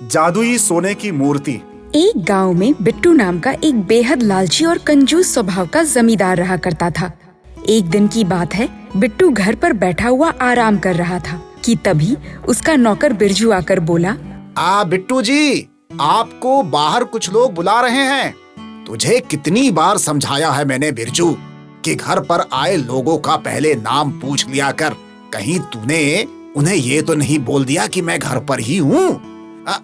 जादुई सोने की मूर्ति। एक गांव में बिट्टू नाम का एक बेहद लालची और कंजूस स्वभाव का जमींदार रहा करता था। एक दिन की बात है, बिट्टू घर पर बैठा हुआ आराम कर रहा था कि तभी उसका नौकर बिरजू आकर बोला, बिट्टू जी, आपको बाहर कुछ लोग बुला रहे हैं। तुझे कितनी बार समझाया है मैंने बिरजू कि घर पर आए लोगों का पहले नाम पूछ लिया कर। कहीं तूने उन्हें ये तो नहीं बोल दिया कि मैं घर पर ही हूँ?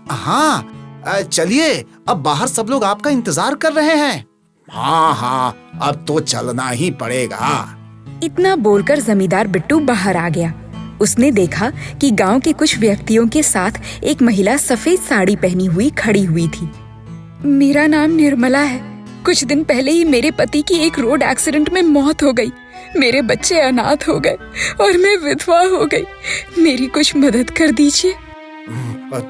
हाँ, चलिए, अब बाहर सब लोग आपका इंतजार कर रहे हैं। हाँ, अब तो चलना ही पड़ेगा। इतना बोलकर जमींदार बिट्टू बाहर आ गया। उसने देखा कि गांव के कुछ व्यक्तियों के साथ एक महिला सफेद साड़ी पहनी हुई खड़ी हुई थी। मेरा नाम निर्मला है। कुछ दिन पहले ही मेरे पति की एक रोड एक्सीडेंट में मौत हो गई। मेरे बच्चे अनाथ हो गए और मैं विधवा हो गई। मेरी कुछ मदद कर दीजिए।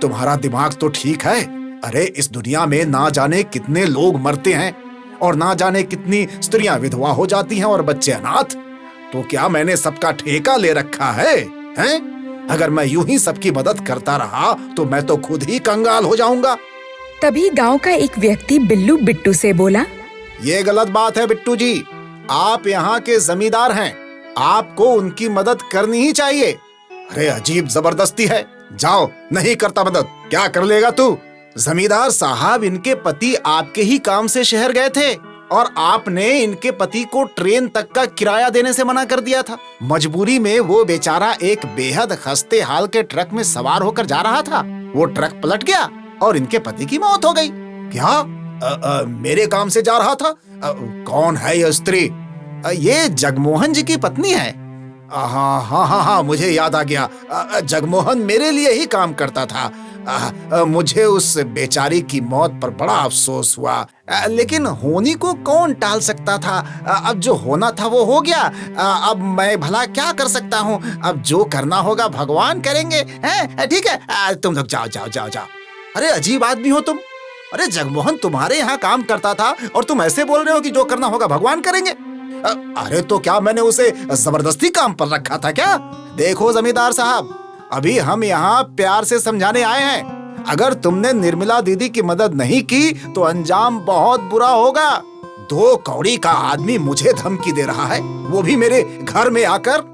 तुम्हारा दिमाग तो ठीक है। अरे, इस दुनिया में ना जाने कितने लोग मरते हैं और ना जाने कितनी स्त्रियां विधवा हो जाती हैं और बच्चे अनाथ। तो क्या मैंने सबका ठेका ले रखा है, हैं? अगर मैं यूं ही सबकी मदद करता रहा तो मैं तो खुद ही कंगाल हो जाऊंगा। तभी गांव का एक व्यक्ति बिल्लू बिट्टू से बोला, ये गलत बात है बिट्टू जी। आप यहाँ के जमींदार हैं, आपको उनकी मदद करनी ही चाहिए। अरे, अजीब जबरदस्ती है। जाओ, नहीं करता मदद, क्या कर लेगा तू? जमींदार साहब, इनके पति आपके ही काम से शहर गए थे और आपने इनके पति को ट्रेन तक का किराया देने से मना कर दिया था। मजबूरी में वो बेचारा एक बेहद खस्ते हाल के ट्रक में सवार होकर जा रहा था। वो ट्रक पलट गया और इनके पति की मौत हो गई। क्या? मेरे काम से जा रहा था? कौन है यह स्त्री? ये जगमोहन जी की पत्नी है। हाँ, मुझे याद आ गया। जगमोहन मेरे लिए ही काम करता था। मुझे उस बेचारी की मौत पर बड़ा अफसोस हुआ, लेकिन होनी को कौन टाल सकता था। अब जो होना था वो हो गया। अब मैं भला क्या कर सकता हूँ? अब जो करना होगा भगवान करेंगे। ठीक है, तुम लोग जाओ। अरे, अजीब आदमी हो तुम। अरे, जगमोहन तुम्हारे यहाँ काम करता था और तुम ऐसे बोल रहे हो कि जो करना होगा भगवान करेंगे। अरे, तो क्या मैंने उसे जबरदस्ती काम पर रखा था क्या? देखो जमींदार साहब, अभी हम यहाँ प्यार से समझाने आए हैं। अगर तुमने निर्मला दीदी की मदद नहीं की तो अंजाम बहुत बुरा होगा। 2 कौड़ी का आदमी मुझे धमकी दे रहा है, वो भी मेरे घर में आकर।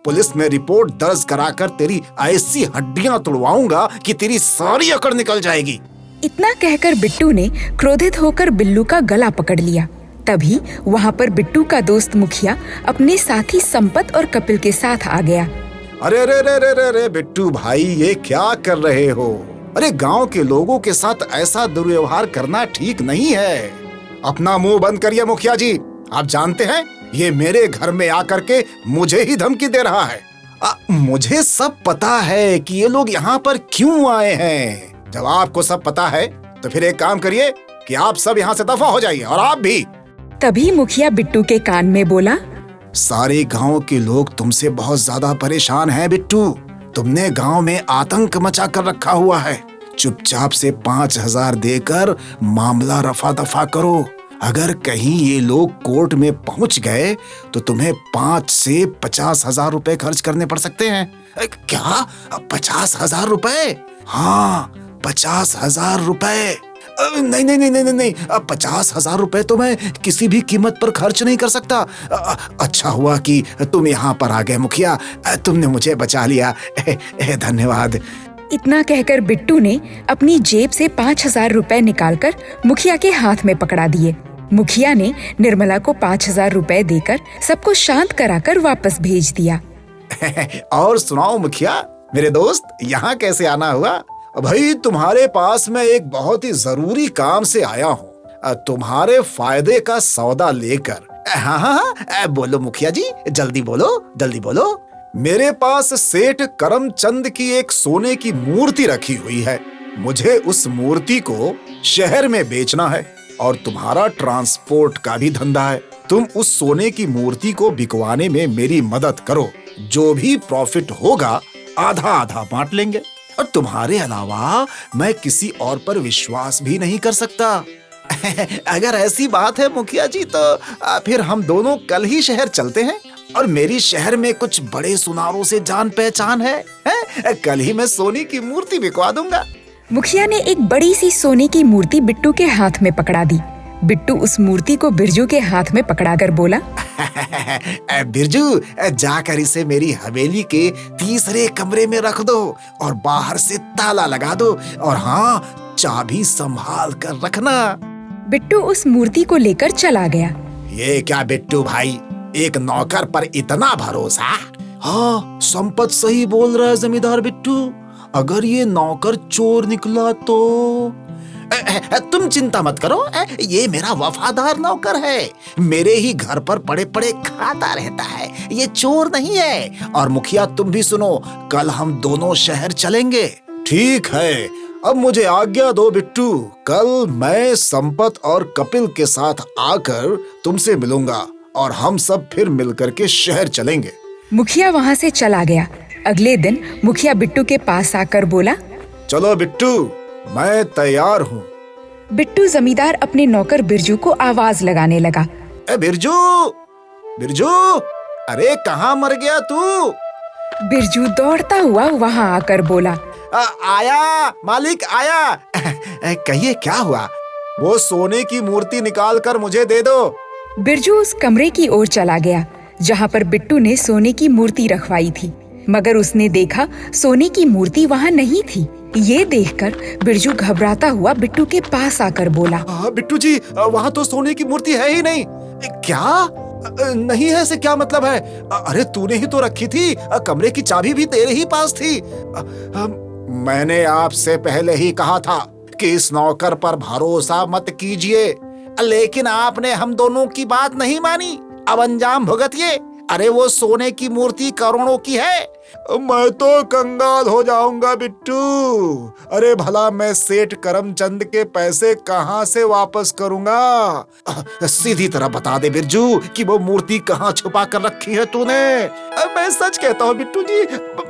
पुलिस में रिपोर्ट दर्ज कराकर तेरी ऐसी हड्डियां तोड़वाऊंगा कि तेरी सारी अकड़ निकल जाएगी। इतना कहकर बिट्टू ने क्रोधित होकर बिल्लू का गला पकड़ लिया। तभी वहाँ पर बिट्टू का दोस्त मुखिया अपने साथी संपत और कपिल के साथ आ गया। अरे बिट्टू भाई, ये क्या कर रहे हो? अरे, गांव के लोगों के साथ ऐसा दुर्व्यवहार करना ठीक नहीं है। अपना मुंह बंद करिए मुखिया जी। आप जानते हैं, ये मेरे घर में आकर के मुझे ही धमकी दे रहा है। मुझे सब पता है कि ये लोग यहाँ पर क्यों आए हैं। जब आपको सब पता है तो फिर एक काम करिए कि आप सब यहाँ से दफा हो जाइए, और आप भी। तभी मुखिया बिट्टू के कान में बोला, सारे गांव के लोग तुमसे बहुत ज्यादा परेशान हैं बिट्टू। तुमने गांव में आतंक मचा कर रखा हुआ है। चुपचाप से 5,000 देकर मामला रफा दफा करो। अगर कहीं ये लोग कोर्ट में पहुंच गए तो तुम्हें 5 से 50,000 रुपए खर्च करने पड़ सकते हैं। क्या? 50,000 रुपए? हाँ, 50,000 रुपए। नहीं, 50,000 रुपए तो मैं किसी भी कीमत पर खर्च नहीं कर सकता। अच्छा हुआ कि तुम यहाँ पर आ गए मुखिया, तुमने मुझे बचा लिया। धन्यवाद। इतना कहकर बिट्टू ने अपनी जेब से 5,000 रुपए निकालकर मुखिया के हाथ में पकड़ा दिए। मुखिया ने निर्मला को 5,000 रुपए देकर सबको शांत कराकर वापस भेज दिया। और सुनाओ मुखिया, मेरे दोस्त, यहाँ कैसे आना हुआ? भाई, तुम्हारे पास मैं एक बहुत ही जरूरी काम से आया हूँ, तुम्हारे फायदे का सौदा लेकर। हाँ, बोलो मुखिया जी, जल्दी बोलो। मेरे पास सेठ करमचंद की एक सोने की मूर्ति रखी हुई है। मुझे उस मूर्ति को शहर में बेचना है और तुम्हारा ट्रांसपोर्ट का भी धंधा है। तुम उस सोने की मूर्ति को बिकवाने में मेरी मदद करो। जो भी प्रॉफिट होगा आधा आधा बांट लेंगे। और तुम्हारे अलावा मैं किसी और पर विश्वास भी नहीं कर सकता। अगर ऐसी बात है मुखिया जी, तो फिर हम दोनों कल ही शहर चलते हैं। और मेरी शहर में कुछ बड़े सुनारों से जान पहचान है? कल ही मैं सोने की मूर्ति बिकवा दूंगा। मुखिया ने एक बड़ी सी सोने की मूर्ति बिट्टू के हाथ में पकड़ा दी। बिट्टू उस मूर्ति को बिरजू के हाथ में पकड़ाकर बोला, बिरजू, जाकर इसे मेरी हवेली के तीसरे कमरे में रख दो और बाहर से ताला लगा दो, और हाँ, चाबी संभाल कर रखना। बिट्टू उस मूर्ति को लेकर चला गया। ये क्या बिट्टू भाई, एक नौकर पर इतना भरोसा? हाँ, संपत सही बोल रहा है जमींदार बिट्टू। अगर ये नौकर चोर निकला तो तुम चिंता मत करो, ये मेरा वफादार नौकर है। मेरे ही घर पर पड़े पड़े खाता रहता है, ये चोर नहीं है। और मुखिया तुम भी सुनो, कल हम दोनों शहर चलेंगे। ठीक है, अब मुझे आज्ञा दो बिट्टू। कल मैं संपत और कपिल के साथ आकर तुमसे मिलूंगा और हम सब फिर मिलकर के शहर चलेंगे। मुखिया वहाँ से चला गया। अगले दिन मुखिया बिट्टू के पास आकर बोला, चलो बिट्टू, मैं तैयार हूँ। बिट्टू जमींदार अपने नौकर बिरजू को आवाज लगाने लगा। बिरजू, बिरजू, अरे कहाँ मर गया तू? बिरजू दौड़ता हुआ वहाँ आकर बोला, आया मालिक, आया। कहिए क्या हुआ? वो सोने की मूर्ति निकाल कर मुझे दे दो। बिरजू उस कमरे की ओर चला गया जहाँ पर बिट्टू ने सोने की मूर्ति रखवाई थी, मगर उसने देखा सोने की मूर्ति वहाँ नहीं थी। ये देखकर बिरजू घबराता हुआ बिट्टू के पास आकर बोला, बिट्टू जी, वहाँ तो सोने की मूर्ति है ही नहीं। क्या नहीं है से क्या मतलब है? अरे तूने ही तो रखी थी, कमरे की चाबी भी तेरे ही पास थी। मैंने आपसे पहले ही कहा था कि इस नौकर पर भरोसा मत कीजिए, लेकिन आपने हम दोनों की बात नहीं मानी। अब अंजाम भुगतिए। अरे वो सोने की मूर्ति करोड़ों की है। मैं तो कंगाल हो जाऊंगा बिट्टू। अरे भला मैं सेठ करमचंद के पैसे कहाँ से वापस करूंगा? सीधी तरह बता दे बिरजू कि वो मूर्ति कहाँ छुपा कर रखी है तूने। मैं सच कहता हूँ बिट्टू जी,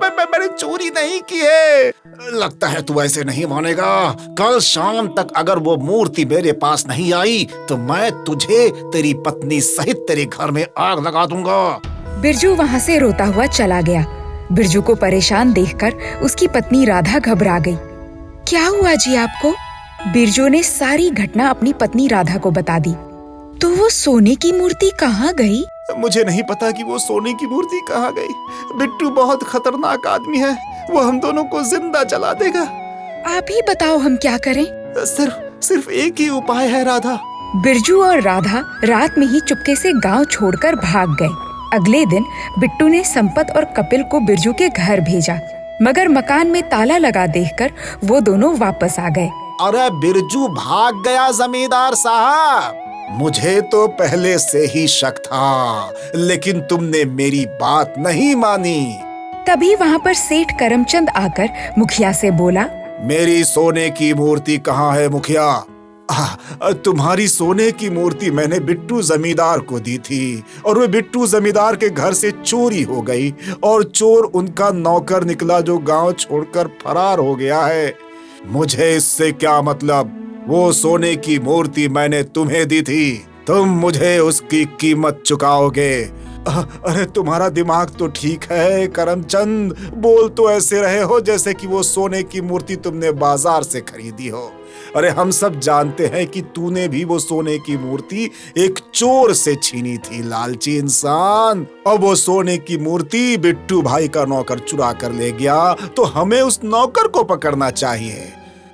मैंने चोरी नहीं की है। लगता है तू ऐसे नहीं मानेगा। कल शाम तक अगर वो मूर्ति मेरे पास नहीं आई तो मैं तुझे, तेरी पत्नी सहित तेरे घर में आग लगा दूंगा। बिरजू वहाँ से रोता हुआ चला गया। बिरजू को परेशान देखकर उसकी पत्नी राधा घबरा गई। क्या हुआ जी आपको? बिरजू ने सारी घटना अपनी पत्नी राधा को बता दी। तो वो सोने की मूर्ति कहाँ गई? मुझे नहीं पता कि वो सोने की मूर्ति कहाँ गई। बिट्टू बहुत खतरनाक आदमी है, वो हम दोनों को जिंदा जला देगा। आप ही बताओ हम क्या करें? सिर्फ एक ही उपाय है राधा। बिरजू और राधा रात में ही चुपके से गांव छोड़कर भाग गए। अगले दिन बिट्टू ने संपत और कपिल को बिरजू के घर भेजा, मगर मकान में ताला लगा देखकर वो दोनों वापस आ गए। अरे बिरजू भाग गया जमींदार साहब। मुझे तो पहले से ही शक था, लेकिन तुमने मेरी बात नहीं मानी। तभी वहाँ पर सेठ करमचंद आकर मुखिया से बोला, मेरी सोने की मूर्ति कहाँ है मुखिया? तुम्हारी सोने की मूर्ति मैंने बिट्टू जमींदार को दी थी और वो बिट्टू जमींदार के घर से चोरी हो गई और चोर उनका नौकर निकला जो गांव छोड़कर फरार हो गया है। मुझे इससे क्या मतलब? वो सोने की मूर्ति मैंने तुम्हें दी थी, तुम मुझे उसकी कीमत चुकाओगे। अरे तुम्हारा दिमाग तो ठीक है करमचंद, बोल तो ऐसे रहे हो जैसे कि वो सोने की मूर्ति तुमने बाजार से खरीदी हो। अरे हम सब जानते हैं कि तूने भी वो सोने की मूर्ति एक चोर से छीनी थी, लालची इंसान। अब वो सोने की मूर्ति बिट्टू भाई का नौकर चुरा कर ले गया तो हमें उस नौकर को पकड़ना चाहिए।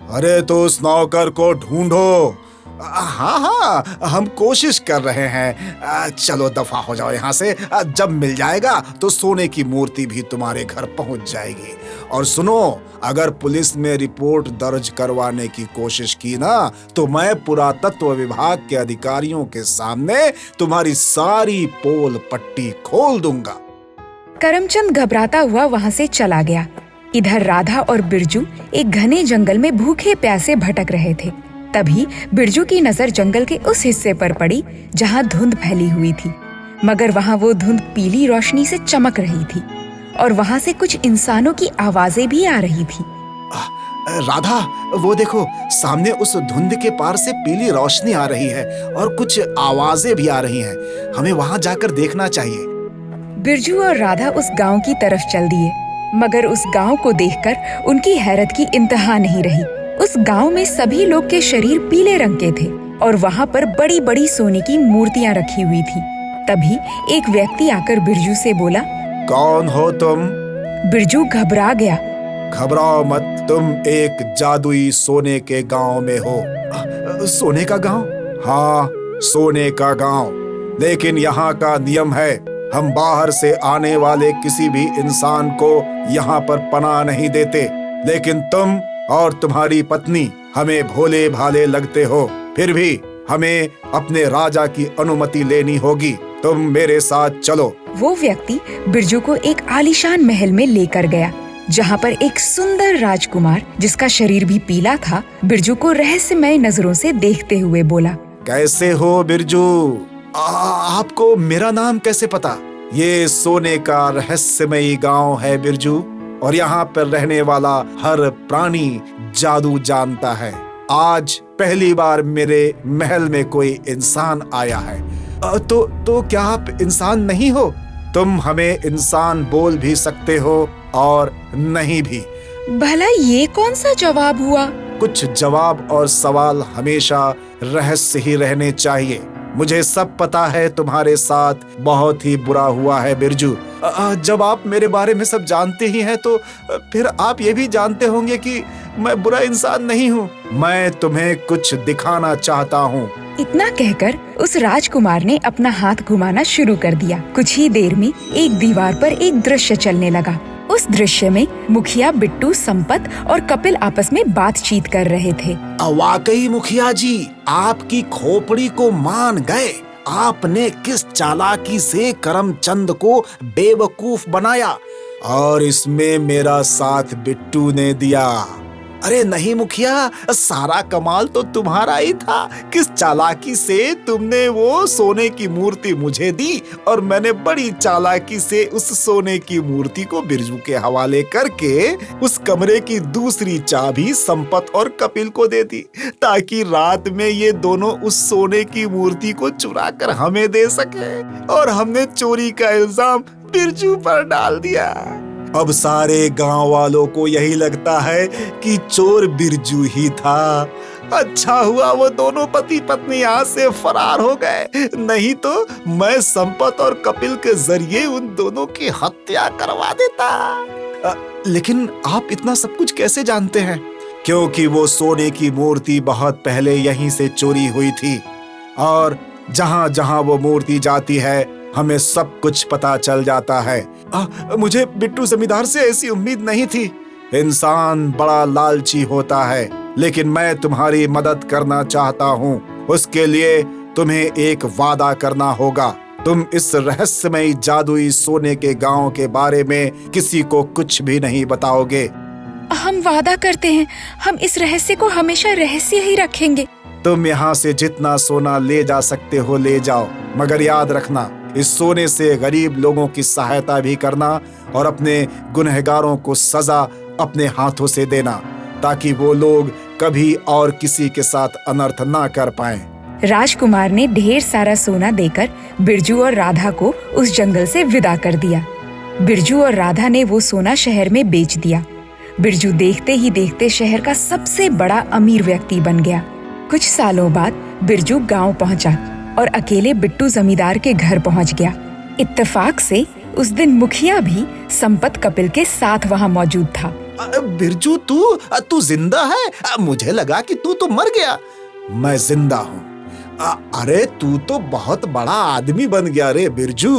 अरे तो उस नौकर को ढूंढो। हाँ, हम कोशिश कर रहे हैं। चलो दफा हो जाओ यहाँ से। जब मिल जाएगा तो सोने की मूर्ति भी तुम्हारे घर पहुँच जाएगी। और सुनो, अगर पुलिस में रिपोर्ट दर्ज करवाने की कोशिश की ना तो मैं पुरातत्व विभाग के अधिकारियों के सामने तुम्हारी सारी पोल पट्टी खोल दूंगा। करमचंद घबराता हुआ वहाँ से चला गया। इधर राधा और बिरजू एक घने जंगल में भूखे प्यासे भटक रहे थे। तभी बिरजू की नजर जंगल के उस हिस्से पर पड़ी जहाँ धुंध फैली हुई थी, मगर वहाँ वो धुंध पीली रोशनी से चमक रही थी और वहाँ से कुछ इंसानों की आवाजें भी आ रही थी। राधा, वो देखो, सामने उस धुंध के पार से पीली रोशनी आ रही है और कुछ आवाजें भी आ रही हैं। हमें वहाँ जाकर देखना चाहिए। बिरजू और राधा उस गांव की तरफ चल दिए, मगर उस गांव को देखकर उनकी हैरत की इंतहा नहीं रही। उस गांव में सभी लोग के शरीर पीले रंग के थे और वहाँ पर बड़ी बड़ी सोने की मूर्तियाँ रखी हुई थी। तभी एक व्यक्ति आकर बिरजू से बोला, कौन हो तुम? बिरजू घबरा गया। घबराओ मत, तुम एक जादुई सोने के गांव में हो। सोने का गांव? हाँ, सोने का गांव। लेकिन यहाँ का नियम है, हम बाहर से आने वाले किसी भी इंसान को यहाँ पर पनाह नहीं देते। लेकिन तुम और तुम्हारी पत्नी हमें भोले भाले लगते हो, फिर भी हमें अपने राजा की अनुमति लेनी होगी। तुम मेरे साथ चलो। वो व्यक्ति बिरजू को एक आलीशान महल में लेकर गया, जहाँ पर एक सुंदर राजकुमार, जिसका शरीर भी पीला था, बिरजू को रहस्यमय नजरों से देखते हुए बोला, कैसे हो बिरजू? आपको मेरा नाम कैसे पता? ये सोने का रहस्यमयी गांव है बिरजू, और यहाँ पर रहने वाला हर प्राणी जादू जानता है। आज पहली बार मेरे महल में कोई इंसान आया है। तो क्या आप इंसान नहीं हो? तुम हमें इंसान बोल भी सकते हो और नहीं भी। भला ये कौन सा जवाब हुआ? कुछ जवाब और सवाल हमेशा रहस्य ही रहने चाहिए। मुझे सब पता है तुम्हारे साथ बहुत ही बुरा हुआ है बिरजू। जब आप मेरे बारे में सब जानते ही हैं तो फिर आप ये भी जानते होंगे कि मैं बुरा इंसान नहीं हूँ। मैं तुम्हें कुछ दिखाना चाहता हूँ। इतना कहकर उस राजकुमार ने अपना हाथ घुमाना शुरू कर दिया। कुछ ही देर में एक दीवार पर एक दृश्य चलने लगा। उस दृश्य में मुखिया, बिट्टू, संपत और कपिल आपस में बातचीत कर रहे थे। वाकई मुखिया जी, आपकी खोपड़ी को मान गए। आपने किस चालाकी से करमचंद को बेवकूफ बनाया, और इसमें मेरा साथ बिट्टू ने दिया। अरे नहीं मुखिया, सारा कमाल तो तुम्हारा ही था। किस चालाकी से तुमने वो सोने की मूर्ति मुझे दी, और मैंने बड़ी चालाकी से उस सोने की मूर्ति को बिरजू के हवाले करके उस कमरे की दूसरी चाबी संपत और कपिल को दे दी, ताकि रात में ये दोनों उस सोने की मूर्ति को चुरा कर हमें दे सके। और हमने चोरी का इल्जाम बिरजू पर डाल दिया। अब सारे गांव वालों को यही लगता है कि चोर बिरजू ही था। अच्छा हुआ वो दोनों पति पत्नी यहाँ से फरार हो गए, नहीं तो मैं संपत और कपिल के जरिए उन दोनों की हत्या करवा देता। लेकिन आप इतना सब कुछ कैसे जानते हैं? क्योंकि वो सोने की मूर्ति बहुत पहले यहीं से चोरी हुई थी, और जहाँ जहाँ वो मूर्ति जाती है हमें सब कुछ पता चल जाता है। मुझे बिट्टू जमींदार से ऐसी उम्मीद नहीं थी। इंसान बड़ा लालची होता है, लेकिन मैं तुम्हारी मदद करना चाहता हूँ। उसके लिए तुम्हें एक वादा करना होगा। तुम इस रहस्यमयी जादुई सोने के गांव के बारे में किसी को कुछ भी नहीं बताओगे। हम वादा करते हैं, हम इस रहस्य को हमेशा रहस्य ही रखेंगे। तुम यहाँ से जितना सोना ले जा सकते हो ले जाओ, मगर याद रखना, इस सोने से गरीब लोगों की सहायता भी करना और अपने गुनहगारों को सजा अपने हाथों से देना, ताकि वो लोग कभी और किसी के साथ अनर्थ ना कर पाएं। राजकुमार ने ढेर सारा सोना देकर बिरजू और राधा को उस जंगल से विदा कर दिया। बिरजू और राधा ने वो सोना शहर में बेच दिया। बिरजू देखते ही देखते शहर का सबसे बड़ा अमीर व्यक्ति बन गया। कुछ सालों बाद बिरजू गांव पहुंचा और अकेले बिट्टू जमींदार के घर पहुंच गया। इत्तेफाक से उस दिन मुखिया भी संपत कपिल के साथ वहां मौजूद था। बिरजू, तू जिंदा है? मुझे लगा कि तू तो मर गया। मैं जिंदा हूँ। अरे तू तो बहुत बड़ा आदमी बन गया रे बिरजू।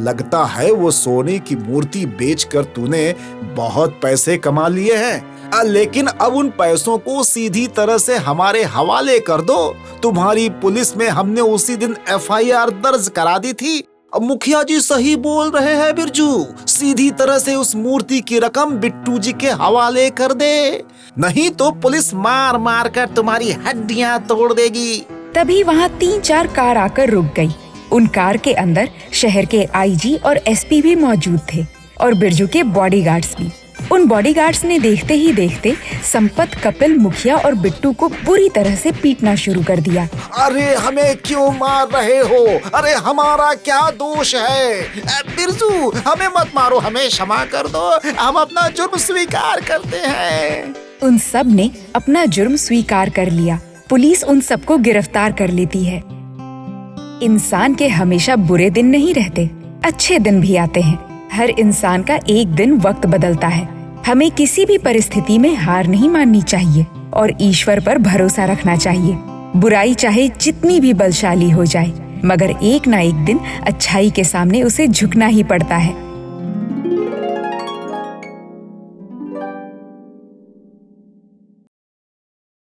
लगता है वो सोने की मूर्ति बेचकर तूने बहुत पैसे कमा लिए हैं। लेकिन अब उन पैसों को सीधी तरह से हमारे हवाले कर दो। तुम्हारी पुलिस में हमने उसी दिन FIR दर्ज करा दी थी। मुखिया जी सही बोल रहे हैं बिरजू, सीधी तरह से उस मूर्ति की रकम बिट्टू जी के हवाले कर दे, नहीं तो पुलिस मार मार कर तुम्हारी हड्डियां तोड़ देगी। तभी वहाँ 3-4 कार आकर रुक गई। उन कार के अंदर शहर के IG और SP भी मौजूद थे, और बिरजू के बॉडीगार्ड्स भी। उन बॉडीगार्ड्स ने देखते ही देखते संपत, कपिल, मुखिया और बिट्टू को बुरी तरह से पीटना शुरू कर दिया। अरे हमें क्यों मार रहे हो? अरे हमारा क्या दोष है? बिरजू, हमें मत मारो, हमें क्षमा कर दो, हम अपना जुर्म स्वीकार करते हैं। उन सब ने अपना जुर्म स्वीकार कर लिया। पुलिस उन सबको गिरफ्तार कर लेती है। इंसान के हमेशा बुरे दिन नहीं रहते, अच्छे दिन भी आते हैं। हर इंसान का एक दिन वक्त बदलता है। हमें किसी भी परिस्थिति में हार नहीं माननी चाहिए और ईश्वर पर भरोसा रखना चाहिए। बुराई चाहे जितनी भी बलशाली हो जाए, मगर एक ना एक दिन अच्छाई के सामने उसे झुकना ही पड़ता है।